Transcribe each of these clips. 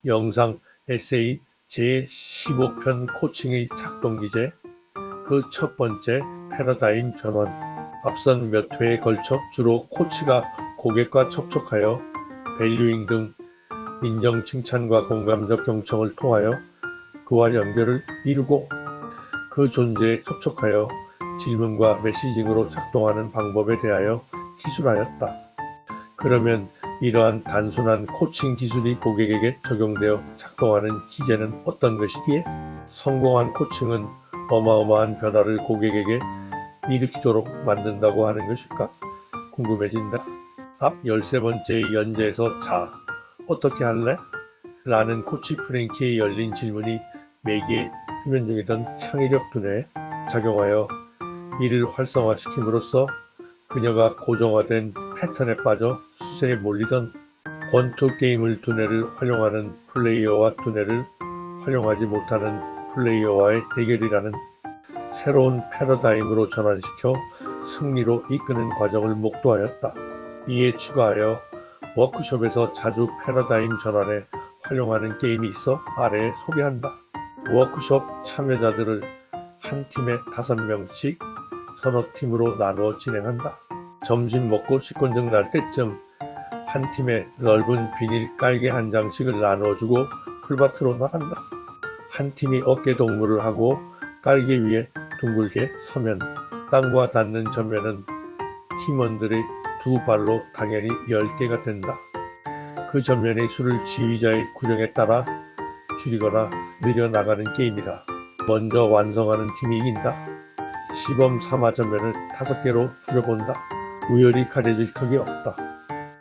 영상 에세이 제15편 코칭의 작동기제. 그 첫 번째, 패러다임 전환. 앞선 몇 회에 걸쳐 주로 코치가 고객과 접촉하여 밸류잉 등 인정, 칭찬과 공감적 경청을 통하여 그와 연결을 이루고 그 존재에 접촉하여 질문과 메시징으로 작동하는 방법에 대하여 기술하였다. 그러면 이러한 단순한 코칭 기술이 고객에게 적용되어 작동하는 기제는 어떤 것이기에? 성공한 코칭은 어마어마한 변화를 고객에게 일으키도록 만든다고 하는 것일까? 궁금해진다. 앞 13번째 연재에서 자, 어떻게 할래? 라는 코치 프랭키의 열린 질문이 매기의 표면적이던 창의력 두뇌에 작용하여 이를 활성화시킴으로써 그녀가 고정화된 패턴에 빠져 수세에 몰리던 권투 게임을 두뇌를 활용하는 플레이어와 두뇌를 활용하지 못하는 플레이어와의 대결이라는 새로운 패러다임으로 전환시켜 승리로 이끄는 과정을 목도하였다. 이에 추가하여 워크숍에서 자주 패러다임 전환에 활용하는 게임이 있어 아래에 소개한다. 워크숍 참여자들을 한 팀에 5명씩 서너 팀으로 나누어 진행한다. 점심 먹고 식곤증 날 때쯤 한 팀에 넓은 비닐 깔개 한 장씩을 나누어주고 풀밭으로 나간다. 한 팀이 어깨 동무를 하고 깔개 위에 둥글게 서면 땅과 닿는 전면은 팀원들의 두 발로 당연히 10개가 된다. 그 전면의 수를 지휘자의 구령에 따라 줄이거나 늘려나가는 게임이다. 먼저 완성하는 팀이 이긴다. 시범 삼아 전면을 5개로 줄여본다. 우열이 가려질 턱이 없다.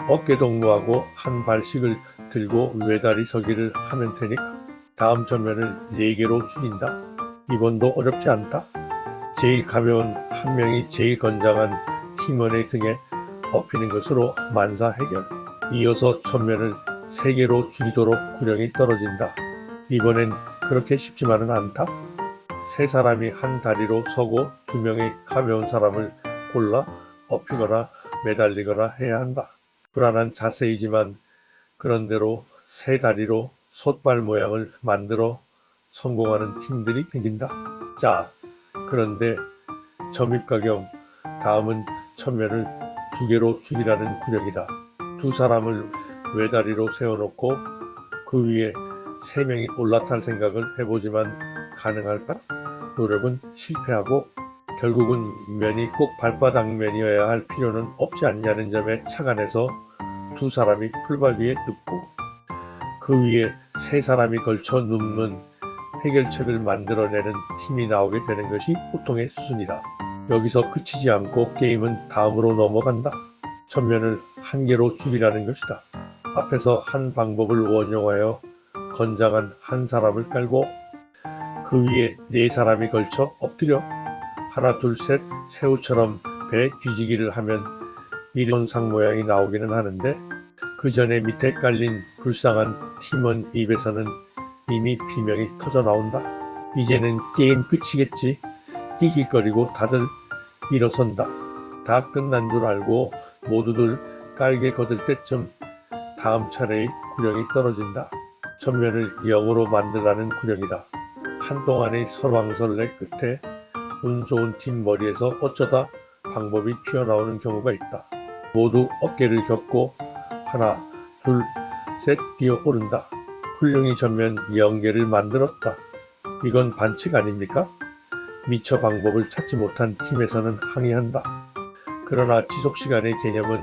어깨 동무하고 한 발씩을 들고 외다리 서기를 하면 되니까 다음 전면을 4개로 줄인다. 이번도 어렵지 않다. 제일 가벼운 한 명이 제일 건장한 팀원의 등에 업히는 것으로 만사 해결. 이어서 전면을 3개로 줄이도록 구령이 떨어진다. 이번엔 그렇게 쉽지만은 않다. 3사람이 한 다리로 서고 2명의 가벼운 사람을 골라 업히거나 매달리거나 해야 한다. 불안한 자세이지만 그런대로 3다리로 솥발 모양을 만들어 성공하는 팀들이 생긴다. 자, 그런데 점입과 겸 다음은 전면을 2개로 줄이라는 구령이다. 2사람을 외다리로 세워놓고 그 위에 3명이 올라탈 생각을 해보지만 가능할까? 노력은 실패하고 결국은 면이 꼭 발바닥면이어야 할 필요는 없지 않냐는 점에 착안해서 2사람이 풀밭 위에 눕고 그 위에 3사람이 걸쳐 눕는 해결책을 만들어내는 팀이 나오게 되는 것이 보통의 수순이다. 여기서 그치지 않고 게임은 다음으로 넘어간다. 전면을 1개로 줄이라는 것이다. 앞에서 한 방법을 원용하여 건장한 한 사람을 깔고 그 위에 4사람이 걸쳐 엎드려 하나 둘 셋 새우처럼 배 뒤지기를 하면 일원상 모양이 나오기는 하는데 그 전에 밑에 깔린 불쌍한 팀원 입에서는 이미 비명이 터져 나온다. 이제는 게임 끝이겠지. 낄낄거리고 다들 일어선다. 다 끝난 줄 알고 모두들 깔게 거들 때쯤 다음 차례의 구령이 떨어진다. 전면을 0으로 만들라는 구령이다. 한동안의 설왕설래 끝에 운 좋은 팀 머리에서 어쩌다 방법이 튀어나오는 경우가 있다. 모두 어깨를 겹고 하나, 둘, 셋 뛰어 오른다. 훌륭히 전면 0개를 만들었다. 이건 반칙 아닙니까? 미처 방법을 찾지 못한 팀에서는 항의한다. 그러나 지속시간의 개념은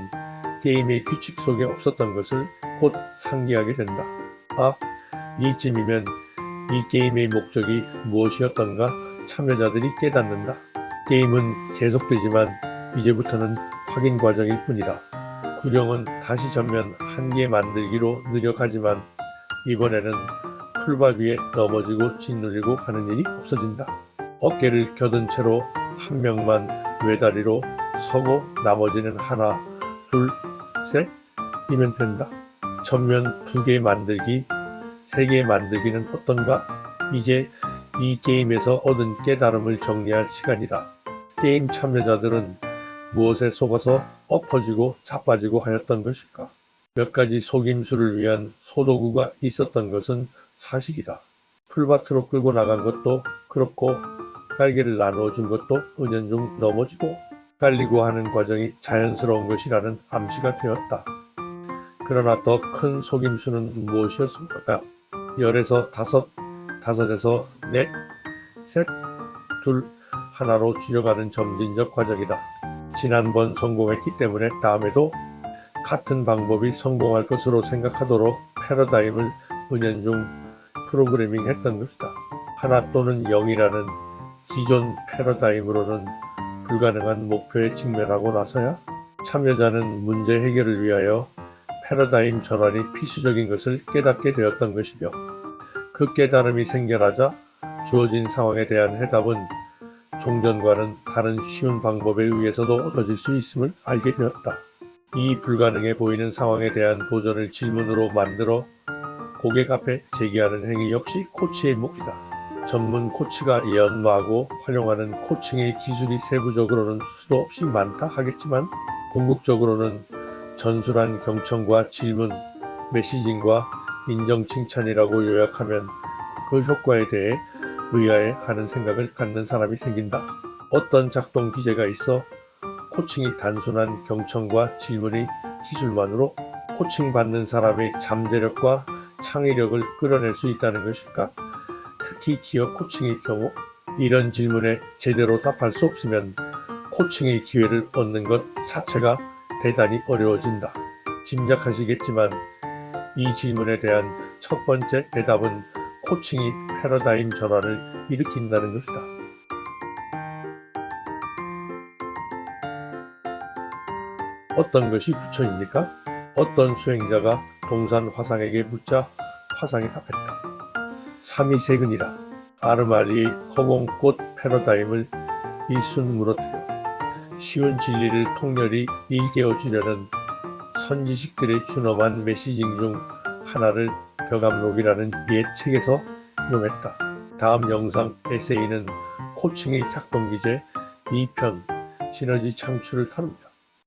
게임의 규칙 속에 없었던 것을 곧 상기하게 된다. 아, 이쯤이면 이 게임의 목적이 무엇이었던가 참여자들이 깨닫는다. 게임은 계속되지만 이제부터는 확인 과정일 뿐이다. 구령은 다시 전면 1개 만들기로 느려가지만 이번에는 풀밭 위에 넘어지고 짓눌리고 하는 일이 없어진다. 어깨를 겨든 채로 한 명만 외다리로 서고 나머지는 하나, 둘, 셋 이면 된다. 전면 2개 만들기, 3개 만들기는 어떤가? 이제 이 게임에서 얻은 깨달음을 정리할 시간이다. 게임 참여자들은 무엇에 속아서 엎어지고 자빠지고 하였던 것일까? 몇 가지 속임수를 위한 소도구가 있었던 것은 사실이다. 풀밭으로 끌고 나간 것도 그렇고 갈개를 나누어 준 것도 은연중 넘어지고 갈리고 하는 과정이 자연스러운 것이라는 암시가 되었다. 그러나 더 큰 속임수는 무엇이었습니까? 열에서 다섯, 다섯에서 넷, 셋, 둘, 하나로 줄여가는 점진적 과정이다. 지난번 성공했기 때문에 다음에도 같은 방법이 성공할 것으로 생각하도록 패러다임을 은연중 프로그래밍 했던 것이다. 하나 또는 0이라는 기존 패러다임으로는 불가능한 목표에 직면하고 나서야 참여자는 문제 해결을 위하여 패러다임 전환이 필수적인 것을 깨닫게 되었던 것이며, 그 깨달음이 생겨나자 주어진 상황에 대한 해답은 종전과는 다른 쉬운 방법에 의해서도 얻어질 수 있음을 알게 되었다. 이 불가능해 보이는 상황에 대한 도전을 질문으로 만들어 고객 앞에 제기하는 행위 역시 코치의 몫이다. 전문 코치가 연마하고 활용하는 코칭의 기술이 세부적으로는 수도 없이 많다 하겠지만, 궁극적으로는 전술한 경청과 질문, 메시징과 인정 칭찬이라고 요약하면 그 효과에 대해 의아해하는 생각을 갖는 사람이 생긴다. 어떤 작동 기제가 있어 코칭이 단순한 경청과 질문의 기술만으로 코칭받는 사람의 잠재력과 창의력을 끌어낼 수 있다는 것일까? 특히 기업 코칭의 경우 이런 질문에 제대로 답할 수 없으면 코칭의 기회를 얻는 것 자체가 대단히 어려워진다. 짐작하시겠지만 이 질문에 대한 첫 번째 대답은 코칭이 패러다임 전환을 일으킨다는 것이다. 어떤 것이 부처입니까? 어떤 수행자가 동산 화상에게 묻자 화상이 답했다. 삼위세근이라. 아르마리의 허공꽃 패러다임을 일순 무너뜨려 쉬운 진리를 통렬히 일깨워 주려는 선지식들의 준엄한 메시징 중 하나를 벽암록이라는 옛 책에서 인용했다. 다음 영상 에세이는 코칭의 작동 기제 2편 시너지 창출을 다룹니다.